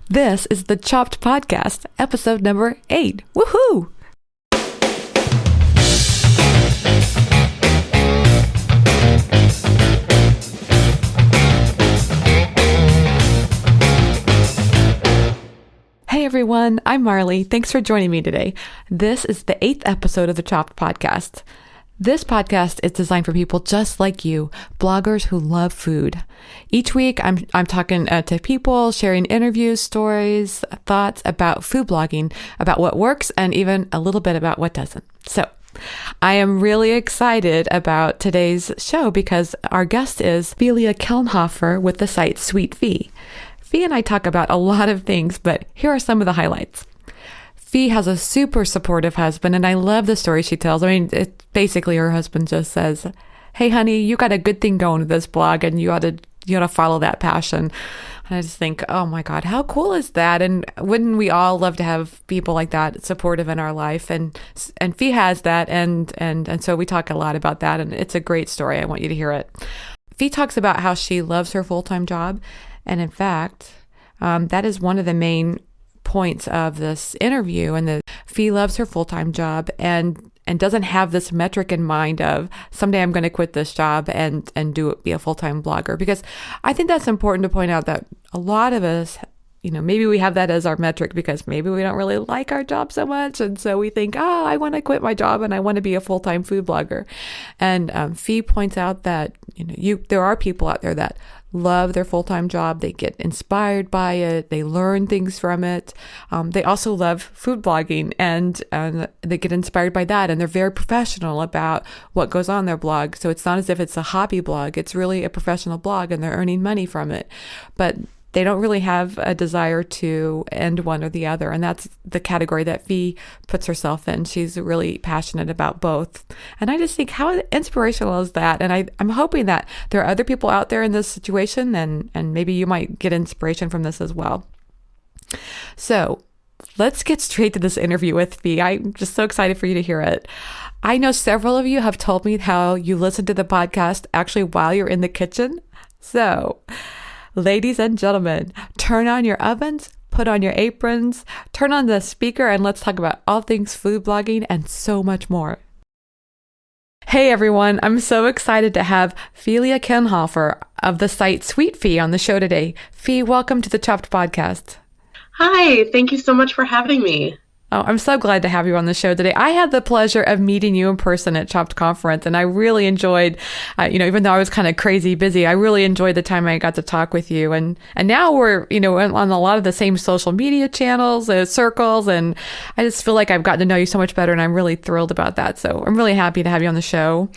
This is the Chopped Podcast, episode number 8. Woohoo! Hey everyone, I'm Marley. Thanks for joining me today. This is the 8th episode of the Chopped Podcast. This podcast is designed for people just like you, bloggers who love food. Each week, I'm talking to people, sharing interviews, stories, thoughts about food blogging, about what works, and even a little bit about what doesn't. So, I am really excited about today's show because our guest is Philia Kelnhofer with the site Sweet Phee. Phee and I talk about a lot of things, but here are some of the highlights. Phee has a super supportive husband, and I love the story she tells. I mean, basically her husband just says, "Hey, honey, you got a good thing going with this blog, and you ought to follow that passion." And I just think, oh my God, how cool is that? And wouldn't we all love to have people like that supportive in our life? And Phee has that, and so we talk a lot about that, and it's a great story. I want you to hear it. Phee talks about how she loves her full-time job, and in fact, that is one of the main points of this interview, and that Phee loves her full-time job and doesn't have this metric in mind of someday I'm going to quit this job and be a full-time blogger. Because I think that's important to point out that a lot of us, maybe we have that as our metric because maybe we don't really like our job so much. And so we think, I want to quit my job and I want to be a full-time food blogger. And Phee points out that, there are people out there that love their full-time job. They get inspired by it. They learn things from it. They also love food blogging and they get inspired by that. And they're very professional about what goes on their blog. So it's not as if it's a hobby blog. It's really a professional blog and they're earning money from it. But they don't really have a desire to end one or the other. And that's the category that Phee puts herself in. She's really passionate about both. And I just think, how inspirational is that? And I'm hoping that there are other people out there in this situation, and maybe you might get inspiration from this as well. So let's get straight to this interview with Phee. I'm just so excited for you to hear it. I know several of you have told me how you listen to the podcast actually while you're in the kitchen. So, ladies and gentlemen, turn on your ovens, put on your aprons, turn on the speaker, and let's talk about all things food blogging and so much more. Hey everyone, I'm so excited to have Philia Kelnhofer of the site Sweet Phee on the show today. Phee, welcome to the Chopped Podcast. Hi, thank you so much for having me. Oh, I'm so glad to have you on the show today. I had the pleasure of meeting you in person at Chopped Conference, and I really enjoyed, even though I was kind of crazy busy, I really enjoyed the time I got to talk with you. And now we're, on a lot of the same social media channels, circles, and I just feel like I've gotten to know you so much better, and I'm really thrilled about that. So I'm really happy to have you on the show.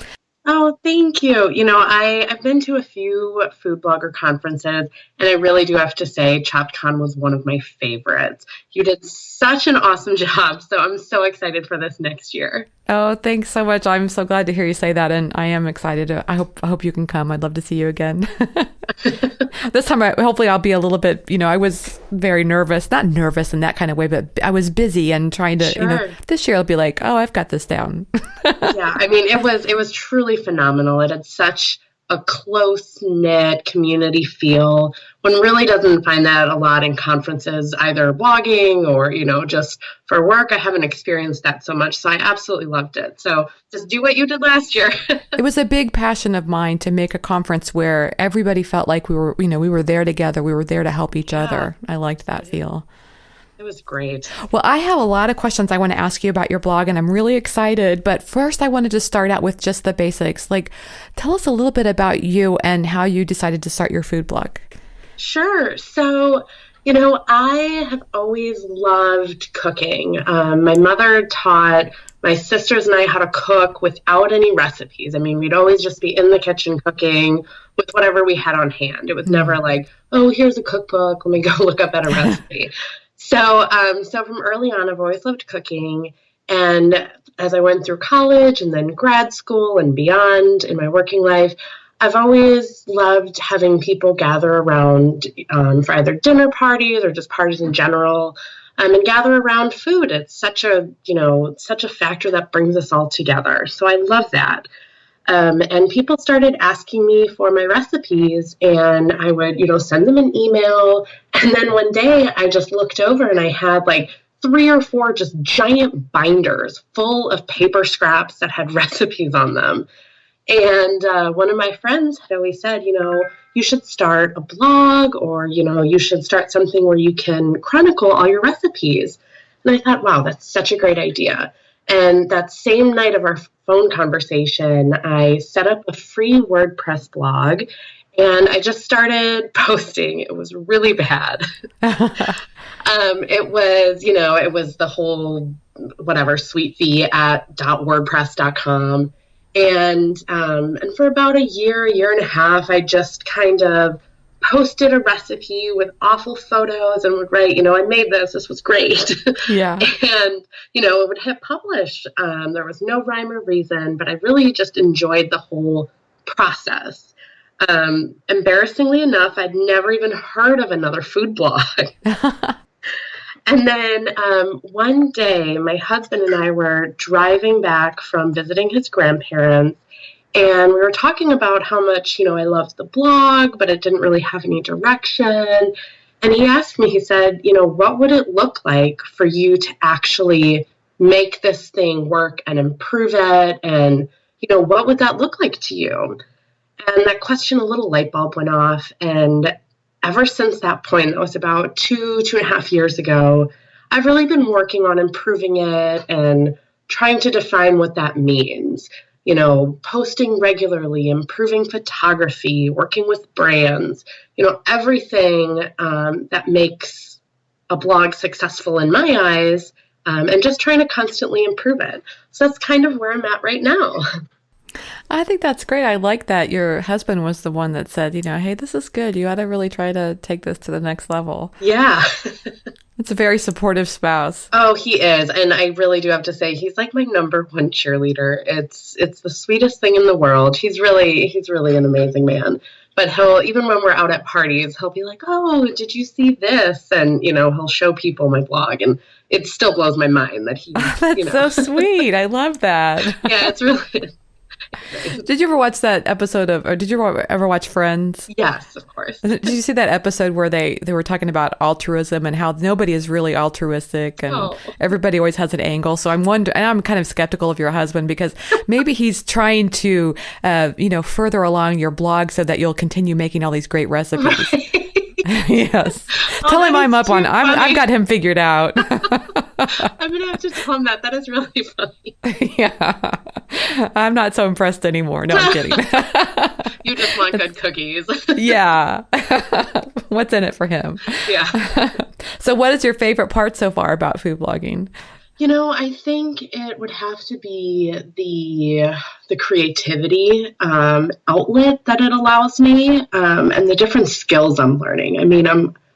Oh, thank you. I've been to a few food blogger conferences, and I really do have to say ChoppedCon was one of my favorites. You did such an awesome job, so I'm so excited for this next year. Oh, thanks so much. I'm so glad to hear you say that, and I am excited. I hope you can come. I'd love to see you again. This time, hopefully I'll be a little bit, I was very nervous, not nervous in that kind of way, but I was busy and trying to, Sure. This year I'll be like, I've got this down. Yeah, I mean, it was truly phenomenal. It had such a close-knit community feel. One really doesn't find that a lot in conferences, either blogging or, just for work. I haven't experienced that so much, so I absolutely loved it. So just do what you did last year. It was a big passion of mine to make a conference where everybody felt like we were there together. We were there to help each other. I liked that feel. It was great. Well, I have a lot of questions I want to ask you about your blog, and I'm really excited. But first, I wanted to start out with just the basics. Like, tell us a little bit about you and how you decided to start your food blog. Sure. So, I have always loved cooking. My mother taught my sisters and I how to cook without any recipes. I mean, we'd always just be in the kitchen cooking with whatever we had on hand. It was never like, oh, here's a cookbook. Let me go look up at a recipe. So from early on, I've always loved cooking. And as I went through college and then grad school and beyond in my working life, I've always loved having people gather around for either dinner parties or just parties in general, and gather around food. It's such a factor that brings us all together. So I love that. And people started asking me for my recipes, and I would, send them an email. And then one day I just looked over and I had like 3 or 4 just giant binders full of paper scraps that had recipes on them. And one of my friends had always said, you should start a blog, or, you should start something where you can chronicle all your recipes. And I thought, wow, that's such a great idea. And that same night of our phone conversation, I set up a free WordPress blog, and I just started posting. It was really bad. It was the whole sweet Phee at .wordpress.com. And for about a year and a half, I just kind of posted a recipe with awful photos and would write, I made this. This was great. Yeah. And, it would hit publish. There was no rhyme or reason, but I really just enjoyed the whole process. Embarrassingly enough, I'd never even heard of another food blog. And then one day, my husband and I were driving back from visiting his grandparents, and we were talking about how much, I loved the blog, but it didn't really have any direction. And he asked me, he said, what would it look like for you to actually make this thing work and improve it? And, what would that look like to you? And that question, a little light bulb went off. And ever since that point, that was about 2.5 years ago, I've really been working on improving it and trying to define what that means. Posting regularly, improving photography, working with brands, everything that makes a blog successful in my eyes, and just trying to constantly improve it. So that's kind of where I'm at right now. I think that's great. I like that your husband was the one that said, hey, this is good. You ought to really try to take this to the next level. Yeah. It's a very supportive spouse. Oh, he is. And I really do have to say, he's like my number one cheerleader. It's the sweetest thing in the world. He's really an amazing man. But even when we're out at parties, he'll be like, oh, did you see this? And, he'll show people my blog. And it still blows my mind that he, That's so sweet. I love that. Yeah, it's really... Did you ever watch that episode or did you ever watch Friends? Yes, of course. Did you see that episode where they were talking about altruism and how nobody is really altruistic and everybody always has an angle? So I'm wondering, and I'm kind of skeptical of your husband because maybe he's trying to, further along your blog so that you'll continue making all these great recipes. Right. Yes. Tell him I'm up on. I've got him figured out. I'm gonna have to tell him that. That is really funny. Yeah. I'm not so impressed anymore. No, I'm kidding. You just want good cookies. Yeah. What's in it for him? Yeah. So what is your favorite part so far about food blogging? I think it would have to be the creativity outlet that it allows me, and the different skills I'm learning. I mean,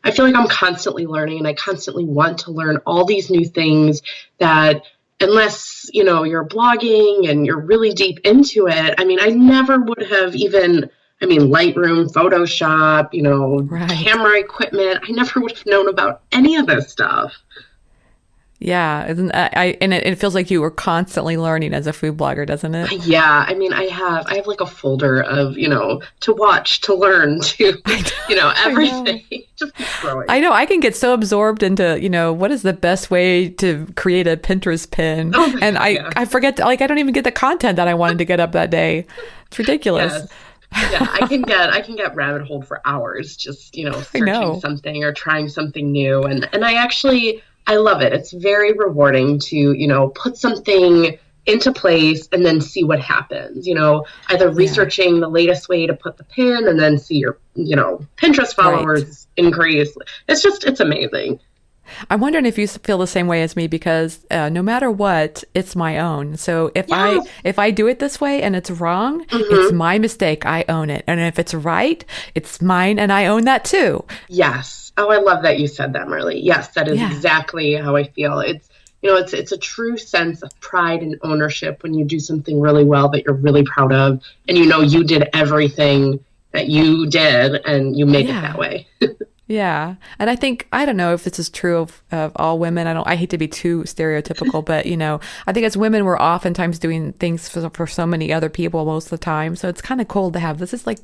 I feel like I'm constantly learning, and I constantly want to learn all these new things that, unless, you're blogging and you're really deep into it, I mean, I never would have even, Lightroom, Photoshop, right. Camera equipment. I never would have known about any of this stuff. Yeah, and it feels like you were constantly learning as a food blogger, doesn't it? Yeah, I have like a folder of, to watch, to learn, to, everything. Just keep growing. I know, I can get so absorbed into, what is the best way to create a Pinterest pin? Oh and I forget, I don't even get the content that I wanted to get up that day. It's ridiculous. Yes. Yeah, I can get rabbit holed for hours, just, searching something or trying something new. And I love it. It's very rewarding to, put something into place and then see what happens, either researching the latest way to put the pin and then see your, Pinterest followers increase. It's amazing. I'm wondering if you feel the same way as me because no matter what, it's my own. So if I do it this way and it's wrong, it's my mistake. I own it. And if it's right, it's mine and I own that too. Yes. Oh, I love that you said that, Marley. Yes, that is exactly how I feel. It's a true sense of pride and ownership when you do something really well that you're really proud of, and you did everything that you did and you made it that way. Yeah. And I think, I don't know if this is true of all women. I hate to be too stereotypical, but I think as women, we're oftentimes doing things for so many other people most of the time. So it's kind of cool to have this. Is like,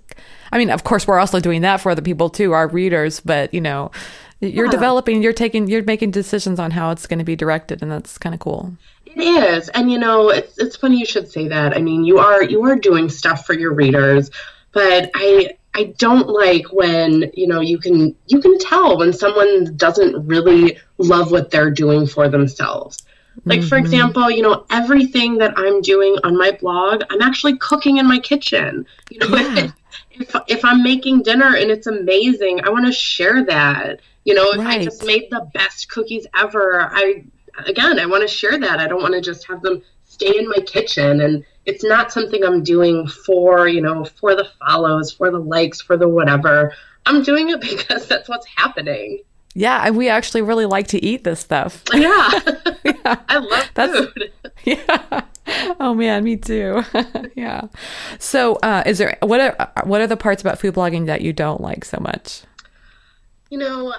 I mean, of course, we're also doing that for other people too, our readers, but you're developing, you're making decisions on how it's going to be directed. And that's kind of cool. It is. And it's funny you should say that. I mean, you are doing stuff for your readers, but I don't like when, you can tell when someone doesn't really love what they're doing for themselves. Like, for example, everything that I'm doing on my blog, I'm actually cooking in my kitchen. If I'm making dinner and it's amazing, I want to share that. If I just made the best cookies ever, I want to share that. I don't want to just have them stay in my kitchen. And it's not something I'm doing for the follows, for the likes, for the whatever. I'm doing it because that's what's happening. Yeah, and we actually really like to eat this stuff. Yeah. Yeah. I love food. Yeah. Oh man, me too. Yeah. So, what are the parts about food blogging that you don't like so much?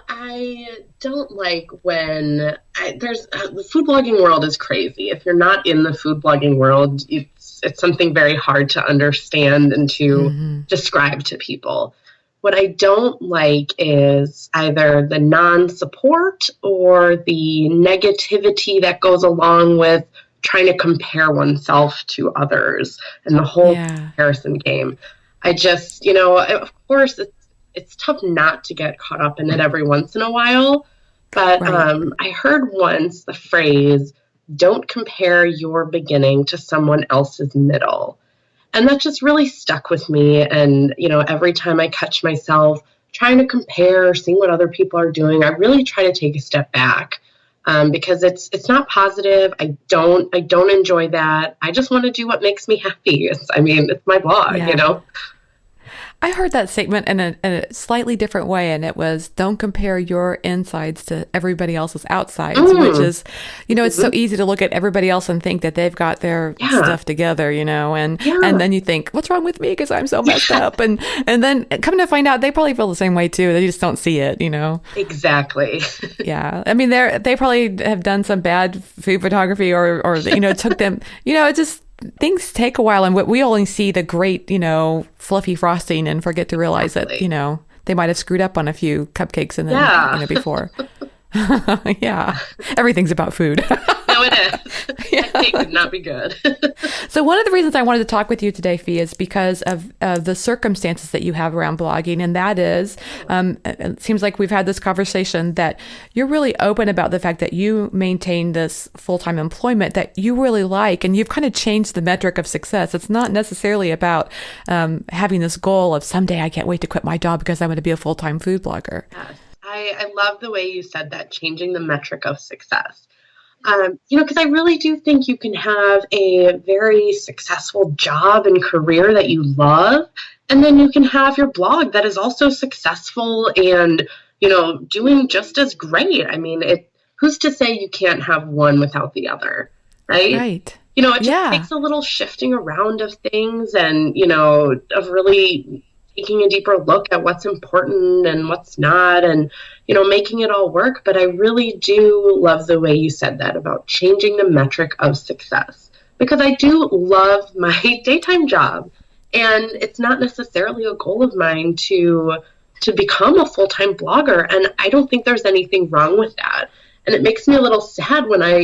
I don't like when the food blogging world is crazy. If you're not in the food blogging world, it's something very hard to understand and to describe to people. What I don't like is either the non-support or the negativity that goes along with trying to compare oneself to others and the whole comparison game. I just, of course, it's tough not to get caught up in it every once in a while. But I heard once the phrase, don't compare your beginning to someone else's middle. And that just really stuck with me. And, every time I catch myself trying to compare, seeing what other people are doing, I really try to take a step back because it's not positive. I don't enjoy that. I just want to do what makes me happy. It's my blog, I heard that statement in a slightly different way, and it was, don't compare your insides to everybody else's outsides, which is, it's so easy to look at everybody else and think that they've got their stuff together, and then you think, what's wrong with me because I'm so messed up, and then come to find out they probably feel the same way too. They just don't see it, Exactly. Yeah. I mean, they probably have done some bad food photography or it took them, it just, things take a while, and we only see the great, fluffy frosting and forget to realize that, they might have screwed up on a few cupcakes and then, before. Yeah. Everything's about food. No, it is. That cake would not be good. So one of the reasons I wanted to talk with you today, Phee, is because of the circumstances that you have around blogging. And that is, it seems like we've had this conversation that you're really open about the fact that you maintain this full-time employment that you really like, and you've kind of changed the metric of success. It's not necessarily about having this goal of someday I can't wait to quit my job because I'm going to be a full-time food blogger. Yes. I love the way you said that, changing the metric of success. Because I really do think you can have a very successful job and career that you love, and then you can have your blog that is also successful and, doing just as great. I mean, who's to say you can't have one without the other, right? Right. It just takes a little shifting around of things and, of really taking a deeper look at what's important and what's not and, making it all work. But I really do love the way you said that about changing the metric of success, because I do love my daytime job, and it's not necessarily a goal of mine to become a full-time blogger. And I don't think there's anything wrong with that. And it makes me a little sad when I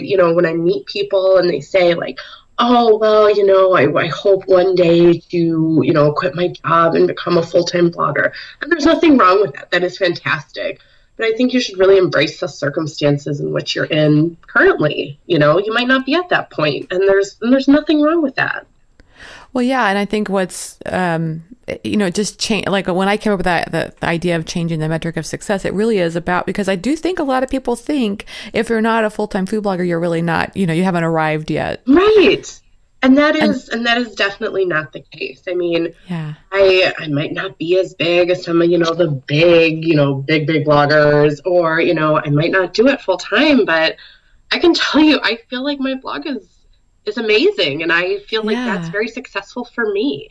meet people and they say like, oh, well, I hope one day to, quit my job and become a full-time blogger. And there's nothing wrong with that. That is fantastic. But I think you should really embrace the circumstances in which you're in currently. You might not be at that point, and there's nothing wrong with that. Well, yeah. And I think what's, just change, like when I came up with the idea of changing the metric of success, it really is about, because I do think a lot of people think if you're not a full-time food blogger, you're really not, you haven't arrived yet. Right. And that is definitely not the case. I mean, I might not be as big as some of, the big bloggers, or, I might not do it full time, but I can tell you, I feel like my blog is amazing. And I feel like that's very successful for me.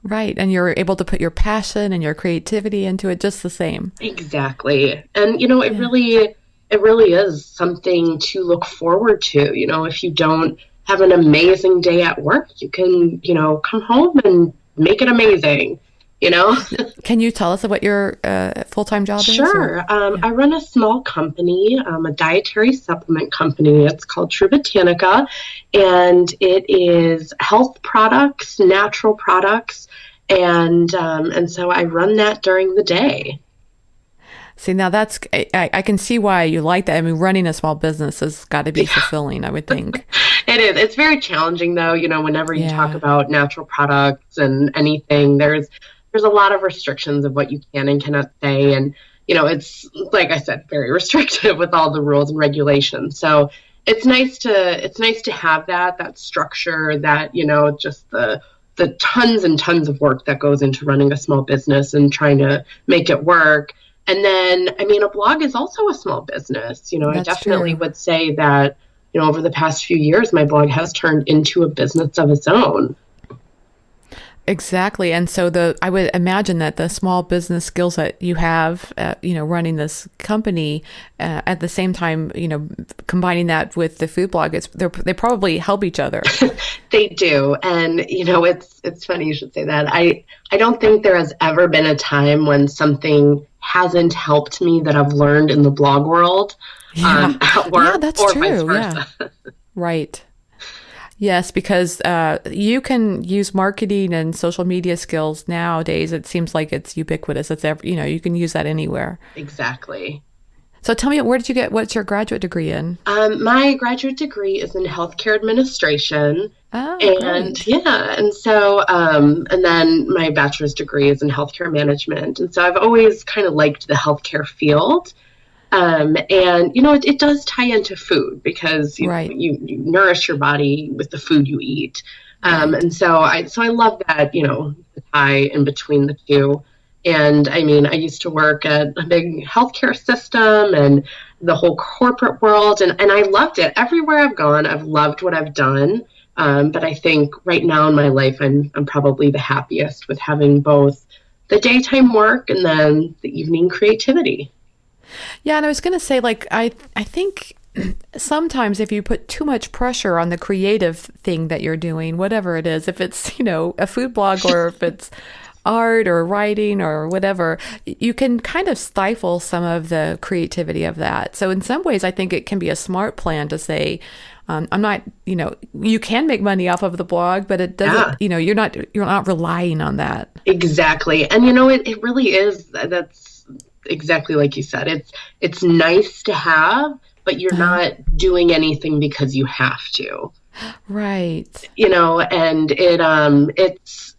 Right. And you're able to put your passion and your creativity into it just the same. Exactly. And, Yeah. it really is something to look forward to. If you don't have an amazing day at work, you can, come home and make it amazing, you know? Can you tell us what your full-time job is? Or Sure. yeah. I run a small company, a dietary supplement company. It's called True Botanica, and it is health products, natural products, and so I run that during the day. See, now I can see why you like that. I mean, running a small business has got to be fulfilling, I would think. It is. It's very challenging, though. Whenever you talk Yeah. about natural products and anything, there's a lot of restrictions of what you can and cannot say, and it's like I said, very restrictive with all the rules and regulations. So it's nice to have that structure, that just the tons and tons of work that goes into running a small business and trying to make it work. And then, I mean, a blog is also a small business. I That's definitely true. would say that over the past few years, my blog has turned into a business of its own. Exactly. And so I would imagine that the small business skills that you have, running this company, at the same time, combining that with the food blog, they probably help each other. They do. And, it's funny you should say that. I don't think there has ever been a time when something hasn't helped me that I've learned in the blog world, Yeah. at Yeah, work, that's or vice true. Yeah. versa. Right. Yes, because you can use marketing and social media skills nowadays. It seems like it's ubiquitous. You can use that anywhere. Exactly. So tell me, what's your graduate degree in? My graduate degree is in healthcare administration. Oh, And great. yeah, and then my bachelor's degree is in healthcare management. And so I've always kind of liked the healthcare field. And it does tie into food, because Right, you nourish your body with the food you eat. right. And so I love that, the tie in between the two. And I mean, I used to work at a big healthcare system and the whole corporate world, and I loved it. Everywhere I've gone, I've loved what I've done. But I think right now in my life, I'm probably the happiest with having both the daytime work and then the evening creativity. Yeah, and I was going to say, like, I think sometimes if you put too much pressure on the creative thing that you're doing, whatever it is, if it's, a food blog or if it's art or writing or whatever, you can kind of stifle some of the creativity of that. So in some ways, I think it can be a smart plan to say, I'm not, you can make money off of the blog, but it doesn't, Yeah. you're not relying on that. Exactly. And it really is, that's exactly like you said. It's nice to have, but you're Uh-huh. not doing anything because you have to. Right. And it's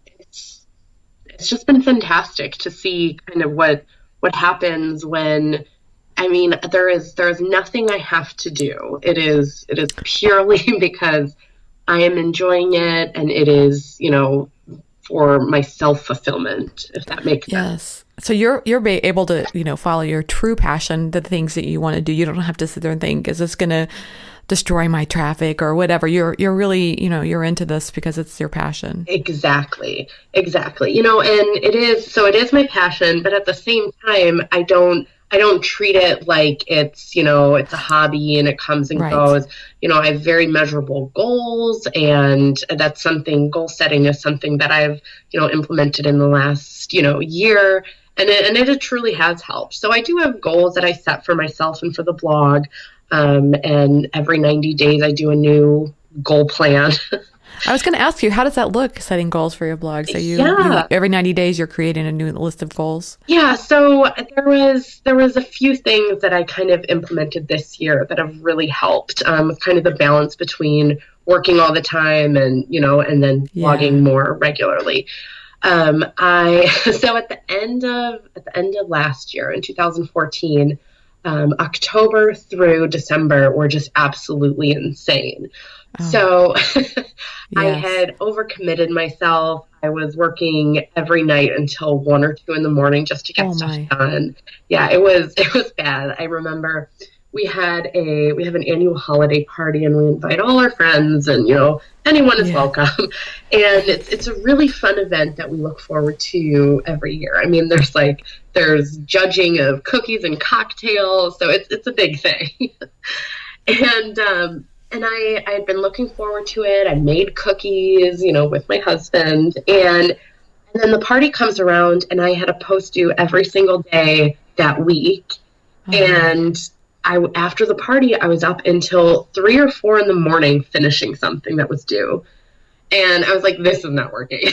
just been fantastic to see kind of what happens when, I mean, there's nothing I have to do. It is purely because I am enjoying it, and it is, for my self fulfillment, if that makes sense. Yes. So you're able to, follow your true passion, the things that you want to do. You don't have to sit there and think, is this going to destroy my traffic or whatever? You're really, you're into this because it's your passion. Exactly. Exactly. And it is my passion, but at the same time, I don't treat it like it's a hobby and it comes and Right. goes. I have very measurable goals, and goal setting is something that I've, implemented in the last, year. And it truly has helped. So I do have goals that I set for myself and for the blog. And every 90 days I do a new goal plan. I was going to ask you, how does that look, setting goals for your blog? So you Yeah. every 90 days you're creating a new list of goals. Yeah, so there was a few things that I kind of implemented this year that have really helped, with kind of the balance between working all the time and then blogging Yeah. more regularly. I so at the end of last year in 2014, October through December were just absolutely insane. Oh, So I yes. had overcommitted myself. I was working every night until 1 or 2 in the morning just to get Oh stuff my. done. Yeah, it was bad. I remember we have an annual holiday party, and we invite all our friends, and anyone is Yeah. welcome. And it's a really fun event that we look forward to every year. I mean, there's judging of cookies and cocktails, so it's a big thing. And I had been looking forward to it. I made cookies, with my husband, and then the party comes around, and I had a post due every single day that week. And after the party, I was up until 3 or 4 in the morning finishing something that was due. And I was like, this is not working.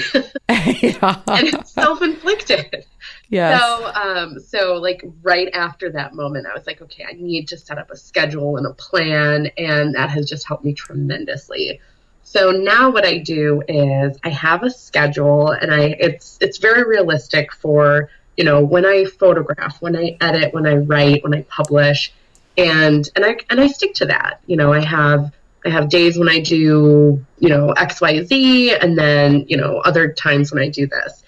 Yeah. And it's self-inflicted. Yes. So like right after that moment, I was like, okay, I need to set up a schedule and a plan. And that has just helped me tremendously. So now what I do is I have a schedule, and it's very realistic for, when I photograph, when I edit, when I write, when I publish, and I stick to that. I have days when I do, X, Y, Z, and then, other times when I do this.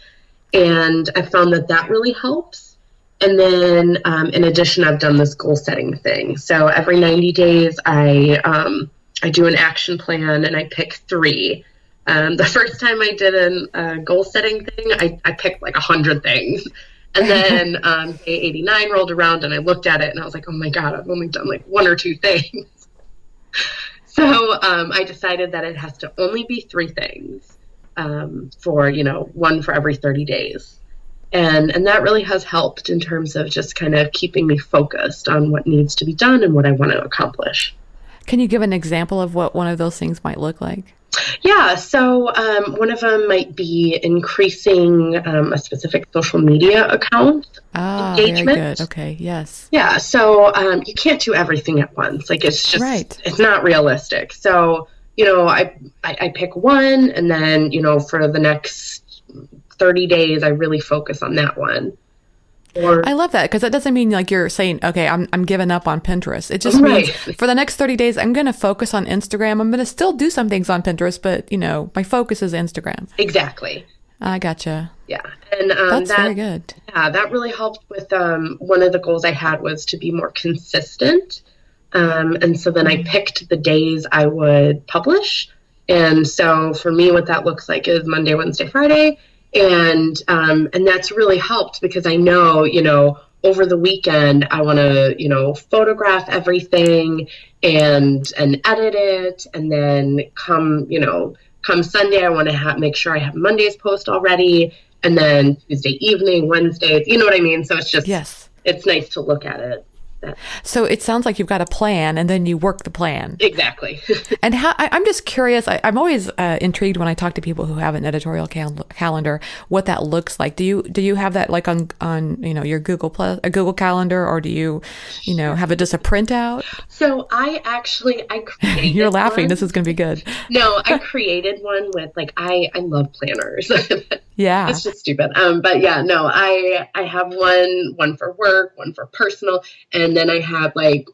And I found that really helps. And then in addition, I've done this goal setting thing. So every 90 days, I do an action plan, and I pick 3. The first time I did a goal setting thing, I picked like 100 things. And then day 89 rolled around, and I looked at it, and I was like, oh my God, I've only done like 1 or 2 things. So I decided that it has to only be 3 things for, 1 for every 30 days. And that really has helped in terms of just kind of keeping me focused on what needs to be done and what I want to accomplish. Can you give an example of what one of those things might look like? Yeah, so one of them might be increasing a specific social media account engagement. Very good. Okay, yes. Yeah, so you can't do everything at once. Like it's just, It's not realistic. So, I pick one, and then, for the next 30 days, I really focus on that one. I love that, because that doesn't mean like you're saying, okay, I'm giving up on Pinterest. It just means for the next 30 days, I'm going to focus on Instagram. I'm going to still do some things on Pinterest, but my focus is Instagram. Exactly. I gotcha. Yeah. And that's very good. Yeah, that really helped with one of the goals I had was to be more consistent. And so then I picked the days I would publish. And so for me, what that looks like is Monday, Wednesday, Friday. And that's really helped because I know, over the weekend, I want to, photograph everything and edit it. And then come Sunday, I want to make sure I have Monday's post already. And then Tuesday evening, Wednesday, you know what I mean? So it's just, It's nice to look at it. So it sounds like you've got a plan, and then you work the plan. Exactly. And I'm just curious. I'm always intrigued when I talk to people who have an editorial calendar, what that looks like. Do you have that like on your Google Calendar, or do you have it just a printout? So I created. You're laughing. One. This is going to be good. No, I created one with I love planners. Yeah. It's just stupid. But yeah, no, I have one for work, one for personal, and then I have 5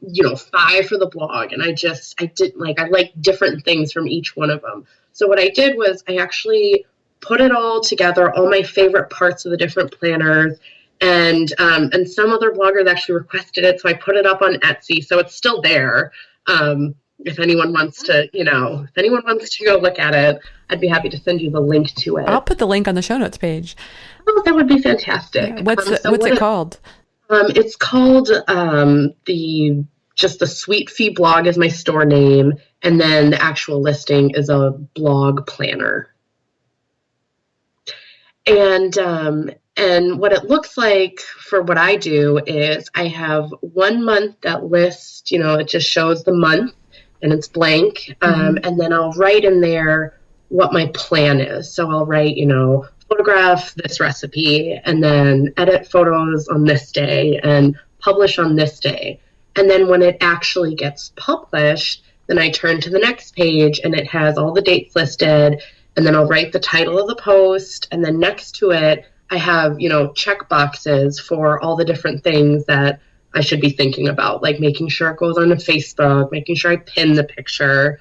for the blog. And I like different things from each one of them. So what I did was I actually put it all together, all my favorite parts of the different planners. And some other bloggers actually requested it. So I put it up on Etsy. So it's still there. If anyone wants to, go look at it, I'd be happy to send you the link to it. I'll put the link on the show notes page. Oh, that would be fantastic. What's it called? It's called the Sweet Phee blog is my store name, and then the actual listing is a blog planner. And what it looks like for what I do is I have 1 month that lists, it just shows the month and it's blank. And then I'll write in there what my plan is. So I'll write, photograph this recipe and then edit photos on this day and publish on this day. And then when it actually gets published, then I turn to the next page and it has all the dates listed. And then I'll write the title of the post. And then next to it, I have, check boxes for all the different things that I should be thinking about, like making sure it goes onto Facebook, making sure I pin the picture,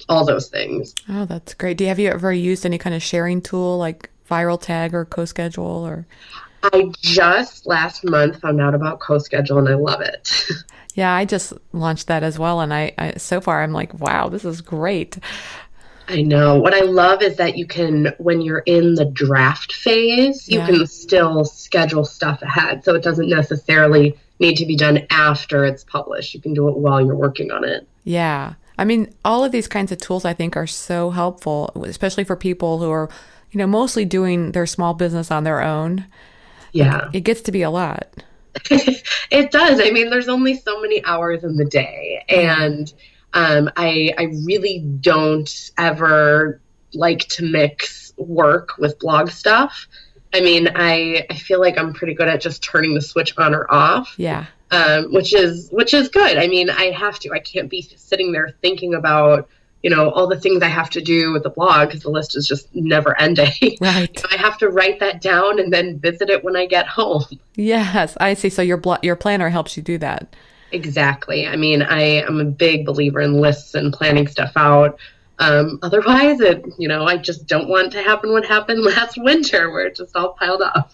all those things. Oh, that's great. Have you ever used any kind of sharing tool like Viral Tag or CoSchedule? Or I just last month found out about CoSchedule and I love it. Yeah, I just launched that as well. And I so far I'm like, wow, this is great. I know. What I love is that you can, when you're in the draft phase, you Yeah. can still schedule stuff ahead. So it doesn't necessarily need to be done after it's published. You can do it while you're working on it. Yeah. I mean, all of these kinds of tools I think are so helpful, especially for people who are, mostly doing their small business on their own. Yeah. It gets to be a lot. It does. I mean, there's only so many hours in the day. And I really don't ever like to mix work with blog stuff. I mean, I feel like I'm pretty good at just turning the switch on or off. Yeah. Which is good. I mean, I have to. I can't be sitting there thinking about, all the things I have to do with the blog because the list is just never ending. Right. I have to write that down and then visit it when I get home. Yes, I see. So your planner helps you do that. Exactly. I mean, I am a big believer in lists and planning stuff out. Otherwise, I just don't want to happen what happened last winter where it just all piled up.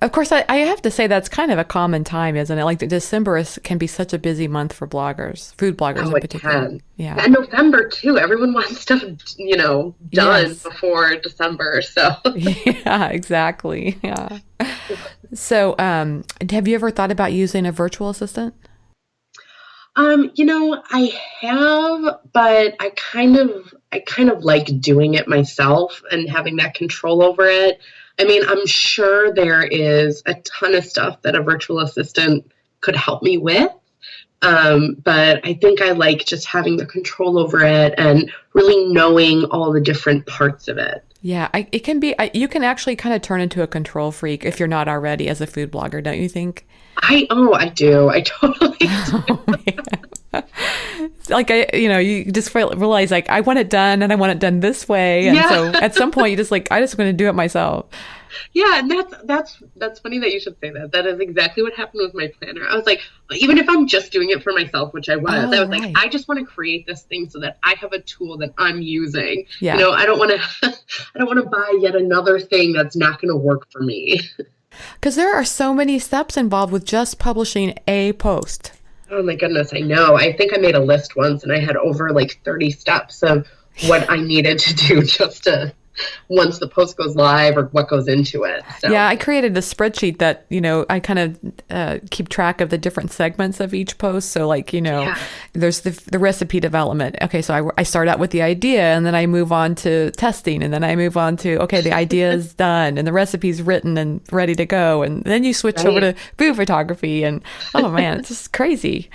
Of course, I have to say that's kind of a common time, isn't it? Like December can be such a busy month for bloggers, food bloggers in particular. Can. Yeah. And November too. Everyone wants stuff, done Yes. before December. So Yeah, exactly. Yeah. So, have you ever thought about using a virtual assistant? I have, but I kind of like doing it myself and having that control over it. I mean, I'm sure there is a ton of stuff that a virtual assistant could help me with. But I think I like just having the control over it and really knowing all the different parts of it. Yeah, it can be, you can actually kind of turn into a control freak if you're not already as a food blogger, don't you think? I do. I totally do. Oh, man. Like, you just realize like, I want it done and I want it done this way. And so at some point you just like, I just want to do it myself. Yeah, and that's funny that you should say that. That is exactly what happened with my planner. I was like, even if I'm just doing it for myself, which I was, I was right. like, I just want to create this thing so that I have a tool that I'm using. Yeah. I don't want to, I don't want to buy yet another thing that's not going to work for me. Because there are so many steps involved with just publishing a post. Oh my goodness, I know. I think I made a list once and I had over like 30 steps of what I needed to do just to once the post goes live or what goes into it. So. Yeah, I created a spreadsheet that, I kind of keep track of the different segments of each post. So like, there's the recipe development. Okay, so I start out with the idea and then I move on to testing and then I move on to, okay, the idea is done and the recipe's written and ready to go. And then you switch over to food photography and, oh man, it's just crazy.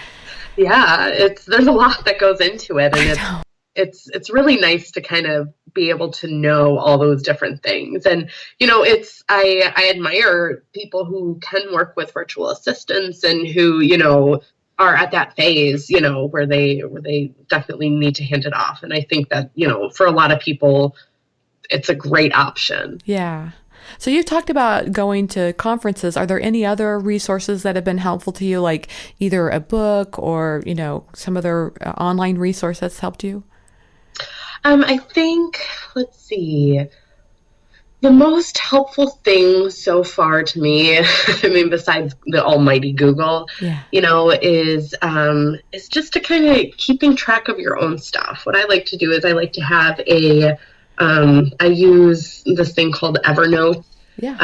Yeah, there's a lot that goes into it. And it's really nice to kind of be able to know all those different things. And, I admire people who can work with virtual assistants and who, are at that phase, where they definitely need to hand it off. And I think that, for a lot of people, it's a great option. Yeah. So you talked about going to conferences. Are there any other resources that have been helpful to you, like either a book or, some other online resource that's helped you? I think, let's see, the most helpful thing so far to me, I mean, besides the almighty Google, is just to kind of keeping track of your own stuff. What I like to do is I like to have I use this thing called Evernote. Yeah.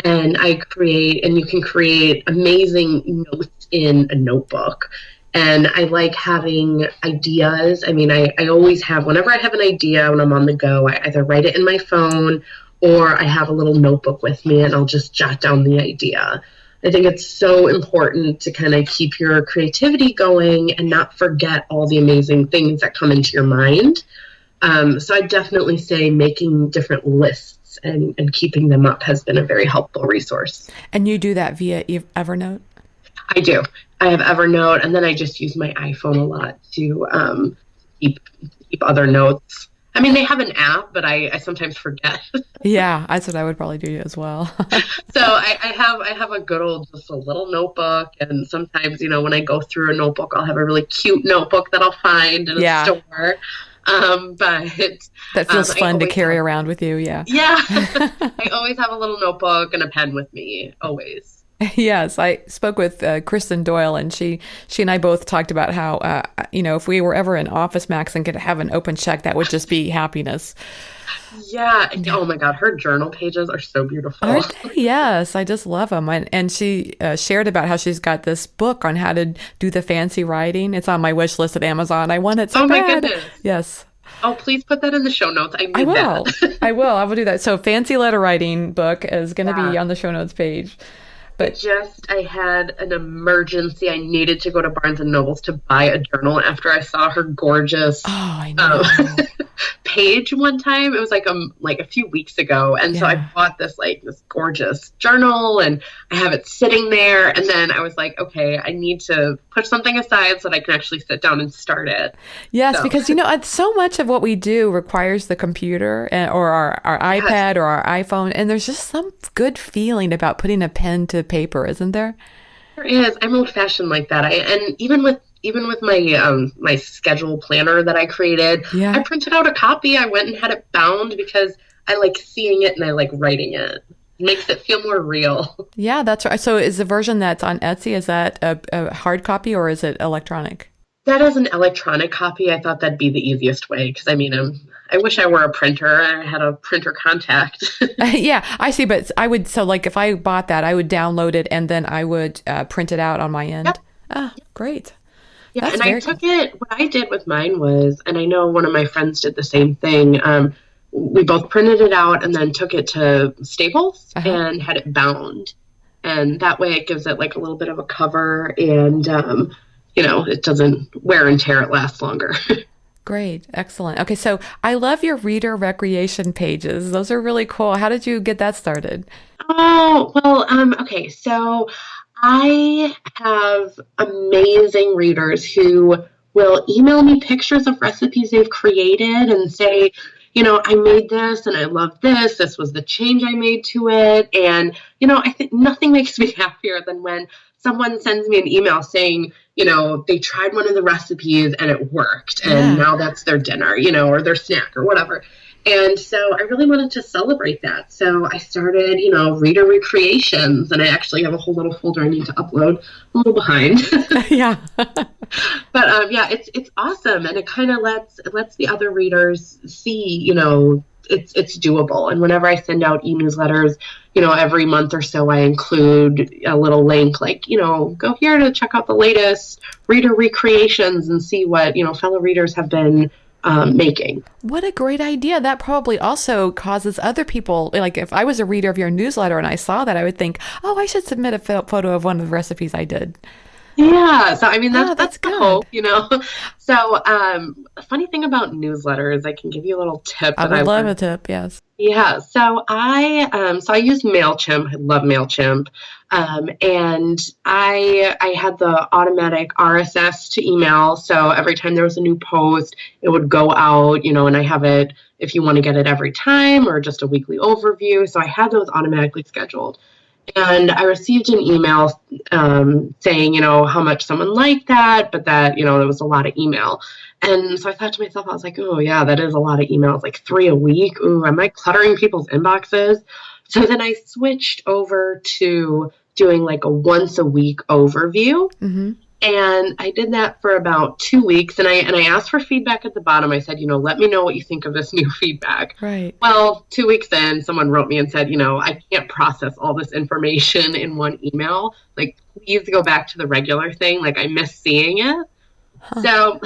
And you can create amazing notes in a notebook. And I like having ideas. I mean, I always have, whenever I have an idea when I'm on the go, I either write it in my phone or I have a little notebook with me and I'll just jot down the idea. I think it's so important to kind of keep your creativity going and not forget all the amazing things that come into your mind. So I definitely say making different lists and keeping them up has been a very helpful resource. And you do that via Evernote? I do. I have Evernote, and then I just use my iPhone a lot to keep other notes. I mean, they have an app, but I sometimes forget. Yeah, that's what I would probably do as well. So I have a good old, just a little notebook, and sometimes, when I go through a notebook, I'll have a really cute notebook that I'll find in a store. But that feels fun to carry around with you. Yeah. Yeah. I always have a little notebook and a pen with me, always. Yes, I spoke with Kristen Doyle, and she and I both talked about how if we were ever in Office Max and could have an open check, that would just be happiness. Yeah. Oh my God, her journal pages are so beautiful. Aren't they? Yes, I just love them. And she shared about how she's got this book on how to do the fancy writing. It's on my wish list at Amazon. I want it so bad. Oh my goodness. Yes. Oh, please put that in the show notes. I will. That. I will do that. So fancy letter writing book is going to be on the show notes page. But I had an emergency. I needed to go to Barnes and Nobles to buy a journal after I saw her gorgeous page one time. It was like a few weeks ago. And so I bought this gorgeous journal, and I have it sitting there. And then I was like, okay, I need to put something aside so that I can actually sit down and start it. Yes, because, so much of what we do requires the computer or our iPad or our iPhone. And there's just some good feeling about putting a pen to paper, isn't there? There is. I'm old-fashioned like that. And even with my my schedule planner that I created, I printed out a copy. I went and had it bound because I like seeing it and I like writing it. It makes it feel more real. Yeah, that's right. So is the version that's on Etsy, is that a hard copy or is it electronic? That is an electronic copy. I thought that'd be the easiest way because I wish I were a printer. I had a printer contact. Yeah, I see. But I would, so like if I bought that, I would download it and then I would print it out on my end. Yep. Ah, great. Yeah, that's and I took it, what I did with mine was, and I know one of my friends did the same thing. We both printed it out and then took it to Staples and had it bound. And that way it gives it like a little bit of a cover and, it doesn't wear and tear, it lasts longer. Great. Excellent. Okay. So I love your reader recreation pages. Those are really cool. How did you get that started? Oh, well, okay. So I have amazing readers who will email me pictures of recipes they've created and say, I made this and I love this. This was the change I made to it. And, I think nothing makes me happier than when someone sends me an email saying, they tried one of the recipes and it worked and now that's their dinner, or their snack or whatever. And so I really wanted to celebrate that. So I started, reader recreations, and I actually have a whole little folder I need to upload. I'm a little behind. Yeah. But it's awesome. And it kind of lets the other readers see, it's doable. And whenever I send out e-newsletters, every month or so, I include a little link like, go here to check out the latest reader recreations and see what, fellow readers have been making. What a great idea. That probably also causes other people, like if I was a reader of your newsletter and I saw that, I would think, oh, I should submit a photo of one of the recipes I did. Yeah. So, I mean, that's the hope, So, a funny thing about newsletters, I can give you a little tip. I would love a tip. Yes. Yeah. So I use MailChimp. I love MailChimp. And I had the automatic RSS to email. So every time there was a new post, it would go out, and I have it if you want to get it every time or just a weekly overview. So I had those automatically scheduled. And I received an email saying, how much someone liked that, but that, there was a lot of email. And so I thought to myself, I was like, oh, yeah, that is a lot of emails, like 3 a week. Ooh, am I cluttering people's inboxes? So then I switched over to doing like a once a week overview. Mm-hmm. And I did that for about 2 weeks. And I asked for feedback at the bottom. I said, let me know what you think of this new feedback. Right. Well, 2 weeks in, someone wrote me and said, I can't process all this information in one email. Like, please go back to the regular thing. Like, I miss seeing it. Huh. So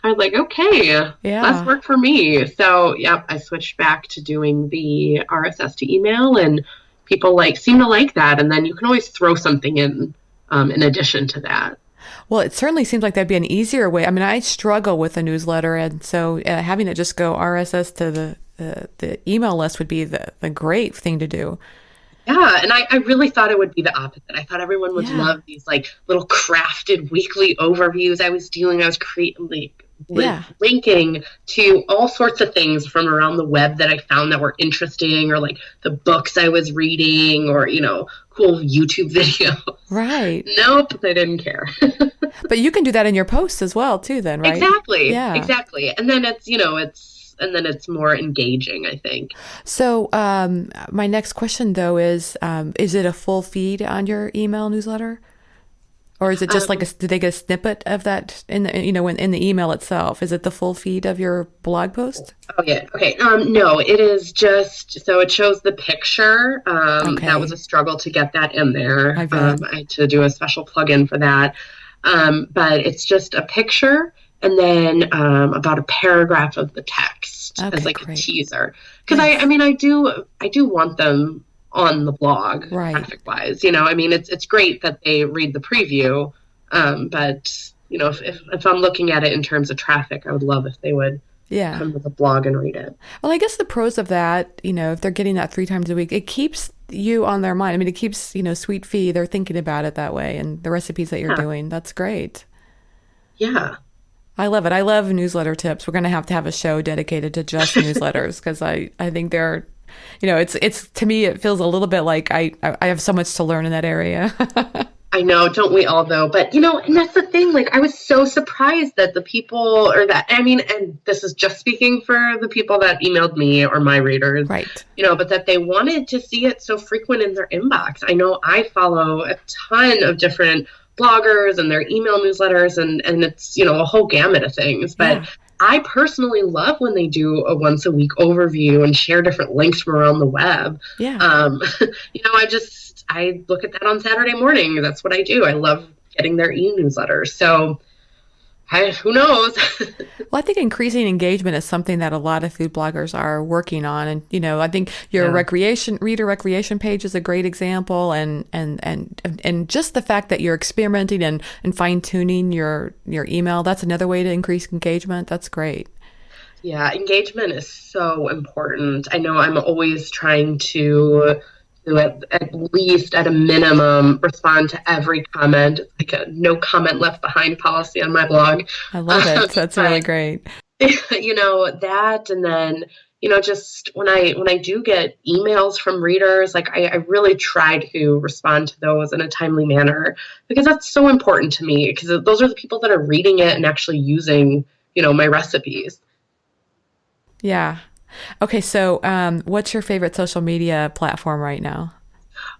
I was like, okay, less work for me. So, I switched back to doing the RSS to email, and people seem to like that. And then you can always throw something in addition to that. Well, it certainly seems like that'd be an easier way. I mean, I struggle with a newsletter, and so having it just go RSS to the email list would be the great thing to do. Yeah, and I really thought it would be the opposite. I thought everyone would love these little crafted weekly overviews I was doing. I was creating linking to all sorts of things from around the web that I found that were interesting, or the books I was reading, or cool YouTube videos. Right. Nope, they didn't care. But you can do that in your posts as well too then, right? Exactly. Yeah. Exactly. And then it's and then it's more engaging, I think. So my next question though is it a full feed on your email newsletter? Or is it just like do they get a snippet of that in the, in the email itself? Is it the full feed of your blog post? Oh yeah. Okay. No, it is just, so it shows the picture. Okay. That was a struggle to get that in there. I bet. I had to do a special plugin for that. But it's just a picture and then about a paragraph of the text as like great. a teaser. Because I do want them on the blog, right, traffic wise. It's great that they read the preview, but if I'm looking at it in terms of traffic, I would love if they would come to the blog and read it. Well, I guess the pros of that, if they're getting that 3 times a week, it keeps you on their mind. I mean, it keeps Sweet Phee, they're thinking about it that way, and the recipes that you're doing. That's great. Yeah. I love it. I love newsletter tips. We're going to have a show dedicated to just newsletters because I think they're, it's to me, it feels a little bit like I have so much to learn in that area. I know, don't we all though? But, and that's the thing, like I was so surprised that the people and this is just speaking for the people that emailed me or my readers, right? But that they wanted to see it so frequent in their inbox. I know I follow a ton of different bloggers and their email newsletters and it's, a whole gamut of things. But I personally love when they do a once a week overview and share different links from around the web. Yeah. I look at that on Saturday morning. That's what I do. I love getting their e-newsletters. So who knows? Well, I think increasing engagement is something that a lot of food bloggers are working on. And, I think your reader recreation page is a great example. And just the fact that you're experimenting and fine tuning your email, that's another way to increase engagement. That's great. Yeah. Engagement is so important. I know I'm always trying to at least at a minimum respond to every comment. It's like a no comment left behind policy on my blog. I love it. That's really great. That, and then just when I do get emails from readers, like I really try to respond to those in a timely manner because that's so important to me because those are the people that are reading it and actually using my recipes. Yeah. Okay, so what's your favorite social media platform right now?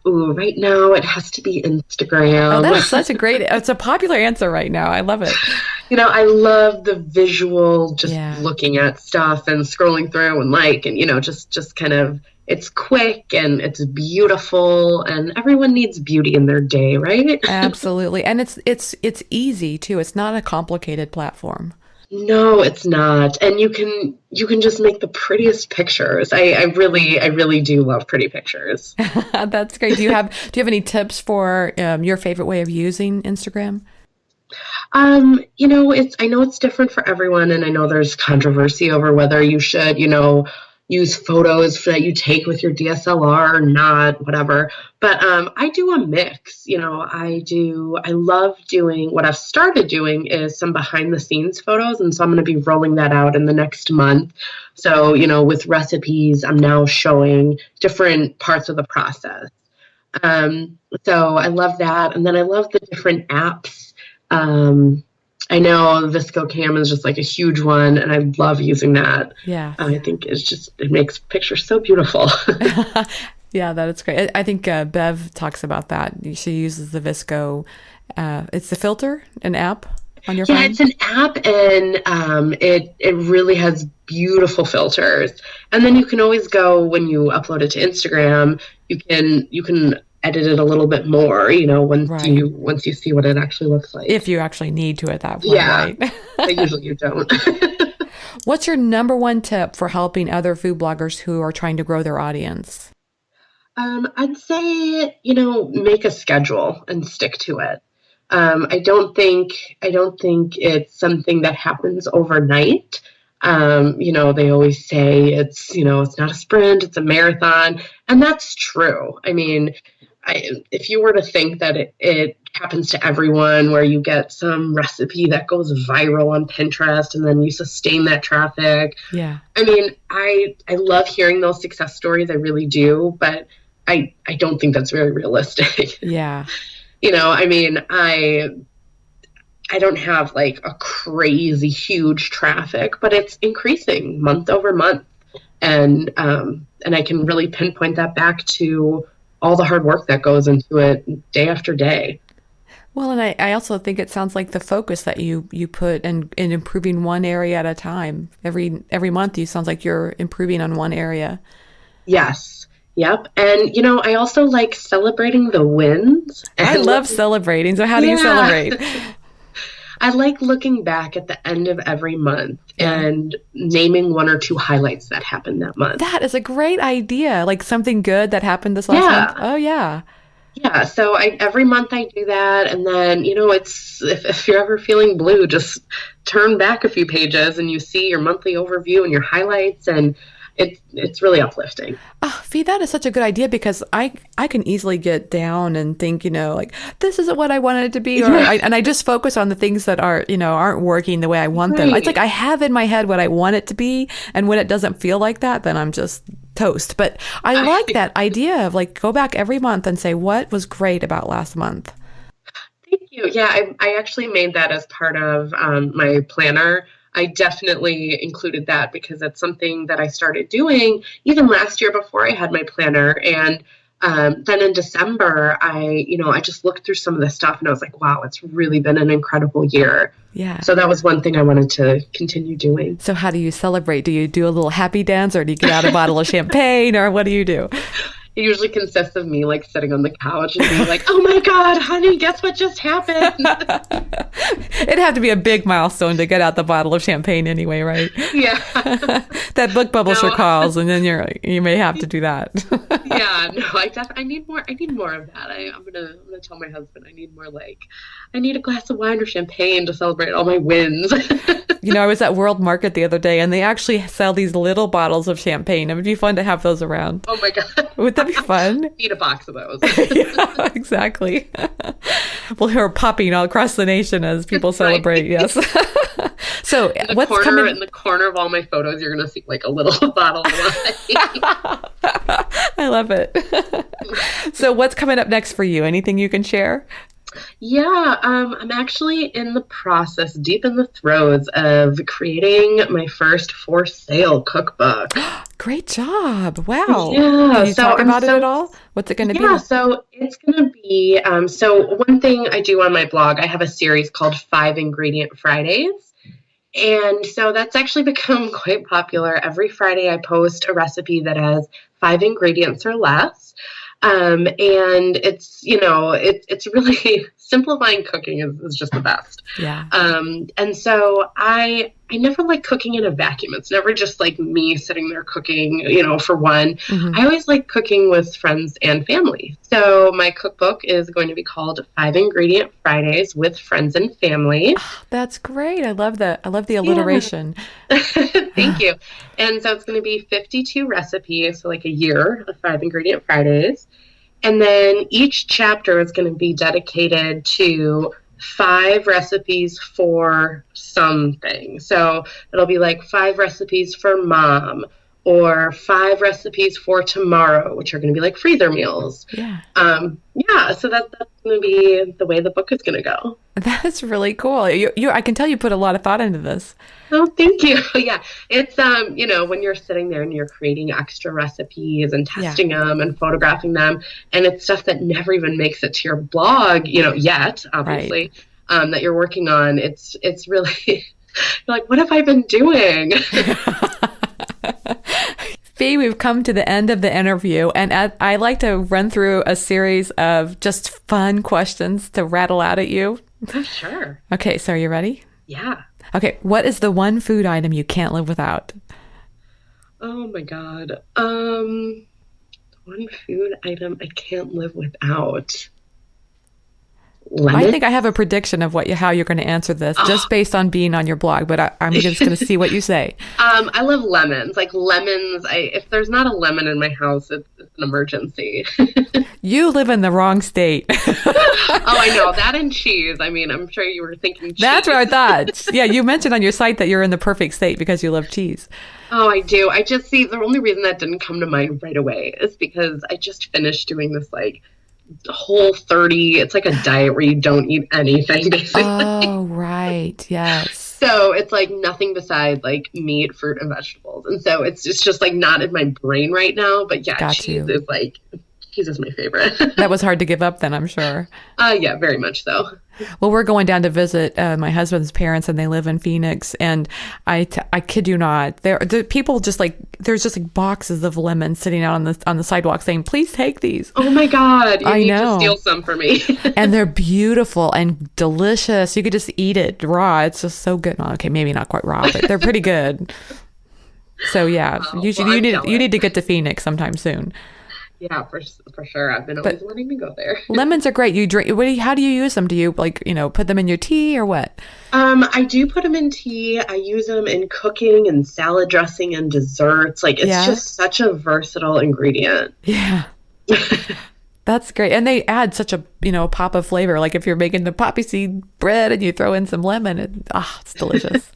Ooh, right now it has to be Instagram. Oh, that's such a it's a popular answer right now. I love it. I love the visual, just looking at stuff and scrolling through and just kind of, it's quick and it's beautiful and everyone needs beauty in their day, right? Absolutely. And it's easy too. It's not a complicated platform. No, it's not. And you can just make the prettiest pictures. I really do love pretty pictures. That's great. Do you have any tips for your favorite way of using Instagram? I know it's different for everyone, and I know there's controversy over whether you should, use photos that you take with your DSLR or not, whatever. But I do a mix. I love doing, what I've started doing is some behind the scenes photos. And so I'm going to be rolling that out in the next month. So, with recipes, I'm now showing different parts of the process. So I love that. And then I love the different apps. I know Visco Cam is just like a huge one, and I love using that. Yeah. I think it makes pictures so beautiful. Yeah, that's great. I think Bev talks about that. She uses the Visco. It's the filter, an app on your phone? Yeah, it's an app, and it really has beautiful filters. And then you can always go, when you upload it to Instagram, you can edit it a little bit more, once you see what it actually looks like. If you actually need to at that point, right? But usually you don't. What's your number one tip for helping other food bloggers who are trying to grow their audience? I'd say, make a schedule and stick to it. I don't think it's something that happens overnight. They always say it's not a sprint, it's a marathon. And that's true. I mean, if you were to think that it happens to everyone, where you get some recipe that goes viral on Pinterest and then you sustain that traffic. Yeah. I mean, I love hearing those success stories. I really do. But I don't think that's very realistic. Yeah. I don't have like a crazy huge traffic, but it's increasing month over month. And I can really pinpoint that back to all the hard work that goes into it day after day. Well, and I also think it sounds like the focus that you put in improving one area at a time. Every month, you sounds like you're improving on one area. Yes. Yep. And, I also like celebrating the wins. I And love celebrating. So how do you yeah, celebrate? I like looking back at the end of every month Yeah. and naming one or two highlights that happened that month. That is a great idea. Like something good that happened this last month. Yeah. Oh, yeah. Yeah, so every month I do that, and then it's if you're ever feeling blue, just turn back a few pages and you see your monthly overview and your highlights, and it's really uplifting. Oh, Fee, that is such a good idea because I can easily get down and think, like this isn't what I wanted it to be, and I just focus on the things that aren't working the way I want them. It's like Right. I have in my head what I want it to be, and when it doesn't feel like that, then I'm just toast. But I like that idea of like go back every month and say what was great about last month. Thank you. Yeah, I actually made that as part of my planner. I definitely included that because it's something that I started doing even last year before I had my planner. And then in December, I just looked through some of the stuff and I was like, wow, it's really been an incredible year. Yeah. So that was one thing I wanted to continue doing. So how do you celebrate? Do you do a little happy dance or do you get out a bottle of champagne or what do you do? It usually consists of me like sitting on the couch and being like, oh my God, honey, guess what just happened? It'd have to be a big milestone to get out the bottle of champagne anyway, right? Yeah. That book bubbles No. recalls, and then you may have to do that. Yeah, no, I need more. I need more of that. I'm gonna tell my husband I need a glass of wine or champagne to celebrate all my wins. I was at World Market the other day, and they actually sell these little bottles of champagne. It would be fun to have those around. Oh my God, Would that be fun? need a box of those. Yeah, exactly. We'll hear popping all across the nation as people celebrate. Yes. So what's coming? In the corner of all my photos, you're gonna see like a little bottle of wine. I love it. So what's coming up next for you? Anything you can share? Yeah, I'm actually in the process, deep in the throes of creating my first for sale cookbook. Great job. Wow. Yeah, Can you so talk I'm about it so at all? What's it going to Yeah, be? so it's going to be so one thing I do on my blog, I have a series called 5 Ingredient Fridays. And so that's actually become quite popular. Every Friday I post a recipe that has 5 ingredients or less. And it's really simplifying cooking is just the best. Yeah. And so I never like cooking in a vacuum. It's never just like me sitting there cooking, for one. Mhm. I always like cooking with friends and family. So my cookbook is going to be called 5 Ingredient Fridays with Friends and Family. That's great. I love that. I love the alliteration. Thank you. And so it's going to be 52 recipes, so like a year of 5 Ingredient Fridays. And then each chapter is going to be dedicated to 5 recipes for something. So it'll be like 5 recipes for mom or 5 recipes for tomorrow, which are going to be like freezer meals. Yeah. Yeah, so that's going to be the way the book is going to go. That's really cool. I can tell you put a lot of thought into this. Oh, thank you. Yeah, it's when you're sitting there and you're creating extra recipes and testing them and photographing them, and it's stuff that never even makes it to your blog, yet, obviously, that you're working on. It's really you're like, what have I been doing? Phee, we've come to the end of the interview, and I like to run through a series of just fun questions to rattle out at you. Oh, sure. Okay, so are you ready? Yeah. Okay, what is the one food item you can't live without? Oh my God. One food item I can't live without. Lemon? I think I have a prediction of how you're going to answer this, just based on being on your blog, but I'm just going to see what you say. I love lemons. Like lemons, if there's not a lemon in my house, it's an emergency. You live in the wrong state. Oh, I know. That and cheese. I mean, I'm sure you were thinking cheese. That's what I thought. Yeah, you mentioned on your site that you're in the perfect state because you love cheese. Oh, I do. I just see the only reason that didn't come to mind right away is because I just finished doing this like Whole30. It's like a diet where you don't eat anything, basically. Oh, right. Yes. So it's like nothing beside like meat, fruit, and vegetables. And so it's just like not in my brain right now. But yeah, cheese is my favorite. That was hard to give up then, I'm sure. Yeah, very much so. Well, we're going down to visit my husband's parents, and they live in Phoenix. And I kid you not, the people just like, there's just like boxes of lemons sitting out on the sidewalk saying, "Please take these." Oh my God. You need know. to steal some for me. And they're beautiful and delicious. You could just eat it raw. It's just so good. Well, okay, maybe not quite raw, but they're pretty good. So yeah, you need to get to Phoenix sometime soon. Yeah, for sure. I've been always wanting to go there. Lemons are great. You drink. How do you use them? Do you put them in your tea or what? I do put them in tea. I use them in cooking and salad dressing and desserts. Like it's just such a versatile ingredient. Yeah. That's great. And they add such a pop of flavor. Like if you're making the poppy seed bread and you throw in some lemon, it's delicious.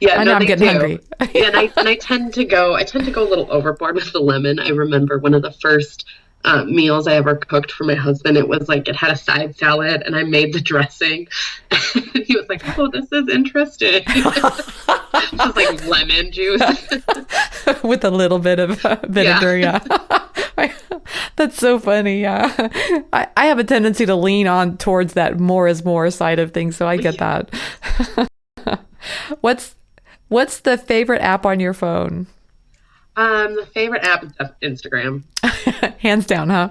Yeah, I know I'm getting hungry. Yeah, and I tend to go a little overboard with the lemon. I remember one of the first meals I ever cooked for my husband. It was like it had a side salad, and I made the dressing. He was like, "Oh, this is interesting." It was like lemon juice with a little bit of vinegar. Yeah. That's so funny. Yeah, I have a tendency to lean on towards that more is more side of things, so I get that. What's the favorite app on your phone? The favorite app is Instagram. Hands down, huh?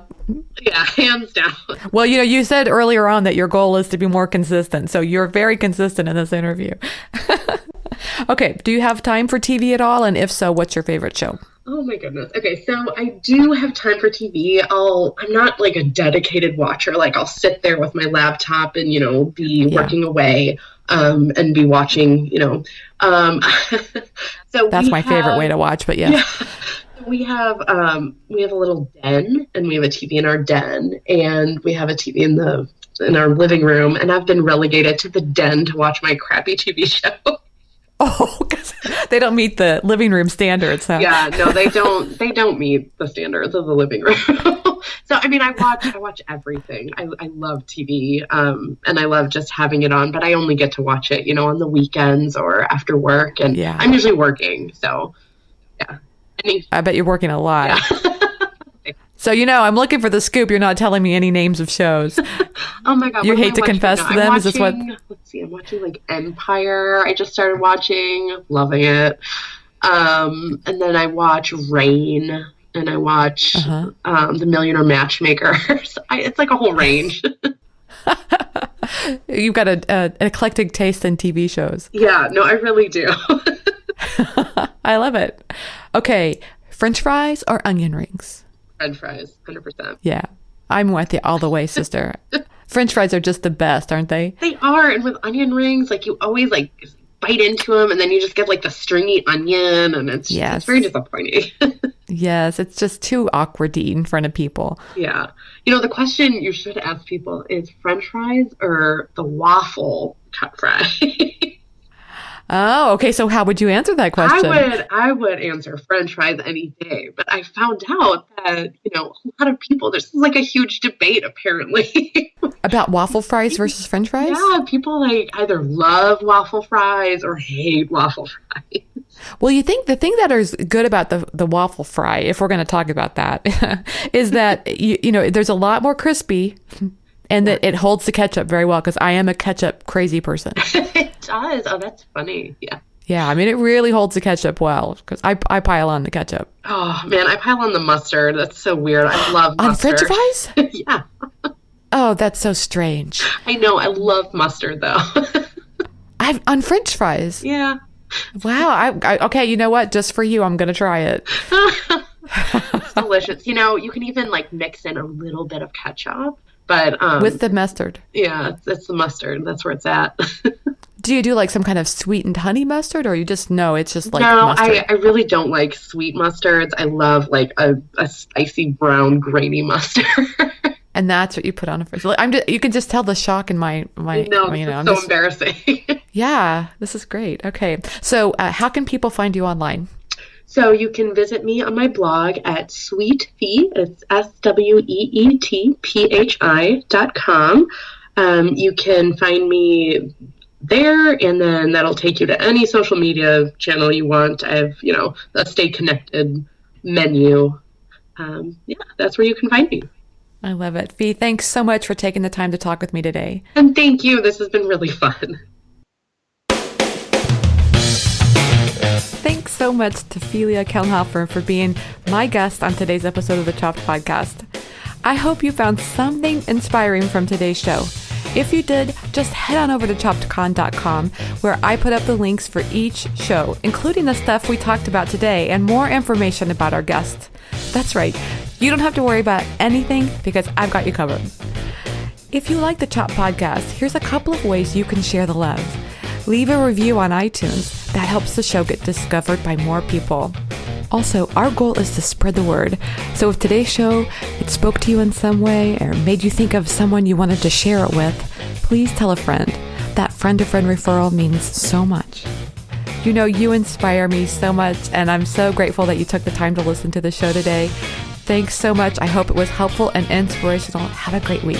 Yeah, hands down. Well, you said earlier on that your goal is to be more consistent. So you're very consistent in this interview. Okay. Do you have time for TV at all? And if so, what's your favorite show? Oh my goodness. Okay, so I do have time for TV. I'm not like a dedicated watcher. Like I'll sit there with my laptop and, be working away, and be watching, So that's my favorite way to watch, but yeah. We have a little den, and we have a TV in our den, and we have a TV in our living room, and I've been relegated to the den to watch my crappy TV show. Oh, because they don't meet the living room standards, huh? Yeah, no, they don't. They don't meet the standards of the living room. So, I mean, I watch everything. I love TV, and I love just having it on. But I only get to watch it, on the weekends or after work, and I'm usually working. So, yeah. I bet you're working a lot. Yeah. So, I'm looking for the scoop. You're not telling me any names of shows. Oh my God. You hate to confess to them? Is this what? Let's see. I'm watching like Empire. I just started watching. Loving it. And then I watch Rain, and I watch The Millionaire Matchmaker. It's like a whole range. You've got an eclectic taste in TV shows. Yeah. No, I really do. I love it. Okay. French fries or onion rings? French fries, 100%. Yeah, I'm with you all the way, sister. French fries are just the best, aren't they? They are, and with onion rings, like you always like bite into them, and then you just get like the stringy onion, and it's very disappointing. Yes, it's just too awkward to eat in front of people. Yeah, the question you should ask people is French fries or the waffle cut fry. Oh, okay. So how would you answer that question? I would answer French fries any day, but I found out that, a lot of people, there's like a huge debate apparently. About waffle fries versus French fries? Yeah, people like either love waffle fries or hate waffle fries. Well, you think the thing that is good about the waffle fry, if we're going to talk about that, is that, there's a lot more crispy. And that it holds the ketchup very well, because I am a ketchup crazy person. It does. Oh, that's funny. Yeah. Yeah, I mean, it really holds the ketchup well, because I pile on the ketchup. Oh, man, I pile on the mustard. That's so weird. I love mustard. On French fries? Yeah. Oh, that's so strange. I know. I love mustard, though. On French fries? Yeah. Wow. Okay, you know what? Just for you, I'm going to try it. It's delicious. You can even, mix in a little bit of ketchup. But with the mustard. Yeah, it's the mustard. That's where it's at. Do you do some kind of sweetened honey mustard, or you just it's just mustard? I really don't like sweet mustards. I love a spicy brown grainy mustard. And that's what you put on a fries. You can just tell the shock in my. No, it's so embarrassing. Yeah, this is great. Okay, so how can people find you online? So you can visit me on my blog at sweetphi, it's SWEETPHI.com. You can find me there, and then that'll take you to any social media channel you want. I have, a stay connected menu. Yeah, that's where you can find me. I love it. Phee, thanks so much for taking the time to talk with me today. And thank you. This has been really fun. Thanks so much to Philia Kelnhofer for being my guest on today's episode of the Chopped Podcast. I hope you found something inspiring from today's show. If you did, just head on over to choppedcon.com, where I put up the links for each show, including the stuff we talked about today and more information about our guests. That's right, you don't have to worry about anything because I've got you covered. If you like the Chopped Podcast, here's a couple of ways you can share the love. Leave a review on iTunes. That helps the show get discovered by more people. Also, our goal is to spread the word. So if today's show, it spoke to you in some way or made you think of someone you wanted to share it with, please tell a friend. That friend-to-friend referral means so much. You inspire me so much, and I'm so grateful that you took the time to listen to the show today. Thanks so much. I hope it was helpful and inspirational. Have a great week.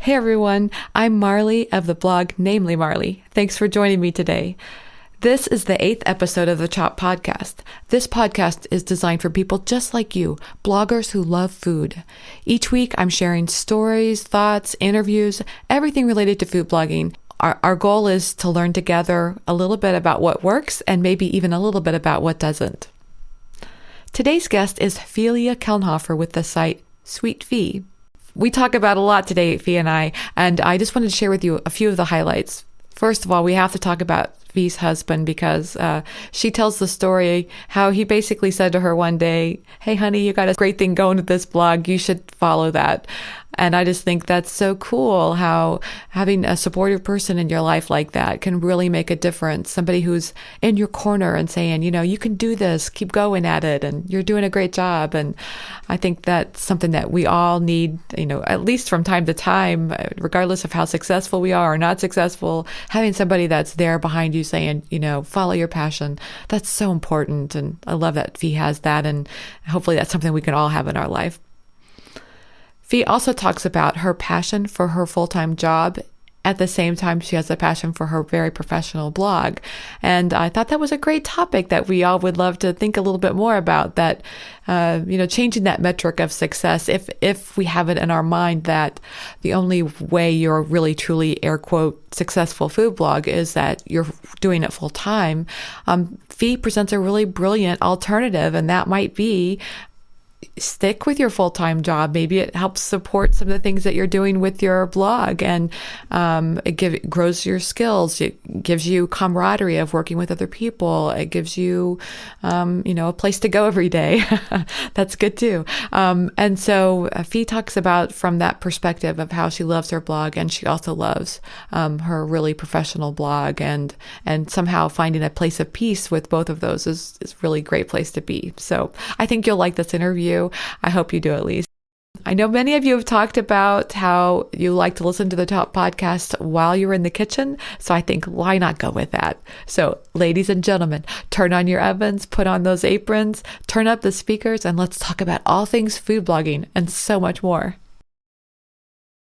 Hey everyone, I'm Marley of the blog Namely Marley. Thanks for joining me today. This is the 8th episode of the Chop podcast. This podcast is designed for people just like you, bloggers who love food. Each week I'm sharing stories, thoughts, interviews, everything related to food blogging. Our goal is to learn together a little bit about what works and maybe even a little bit about what doesn't. Today's guest is Philia Kelnhofer with the site Sweet Phee. We talk about a lot today, Phee and I just wanted to share with you a few of the highlights. First of all, we have to talk about Phee's husband because she tells the story how he basically said to her one day, "Hey, honey, you got a great thing going with this blog. You should follow that." And I just think that's so cool how having a supportive person in your life like that can really make a difference. Somebody who's in your corner and saying, you can do this, keep going at it, and you're doing a great job. And I think that's something that we all need, at least from time to time, regardless of how successful we are or not successful, having somebody that's there behind you saying, follow your passion. That's so important. And I love that Phee has that. And hopefully that's something we can all have in our life. Phee also talks about her passion for her full-time job. At the same time, she has a passion for her very professional blog. And I thought that was a great topic that we all would love to think a little bit more about, that, changing that metric of success. If we have it in our mind that the only way you're really, truly, air quote, successful food blog is that you're doing it full time, Phee presents a really brilliant alternative, and that might be stick with your full-time job. Maybe it helps support some of the things that you're doing with your blog, and it grows your skills. It gives you camaraderie of working with other people. It gives you, a place to go every day. That's good too. And so Phee talks about from that perspective of how she loves her blog, and she also loves her really professional blog, and somehow finding a place of peace with both of those is really a great place to be. So I think you'll like this interview. I hope you do at least. I know many of you have talked about how you like to listen to the Top podcast while you're in the kitchen. So I think, why not go with that? So ladies and gentlemen, turn on your ovens, put on those aprons, turn up the speakers, and let's talk about all things food blogging and so much more.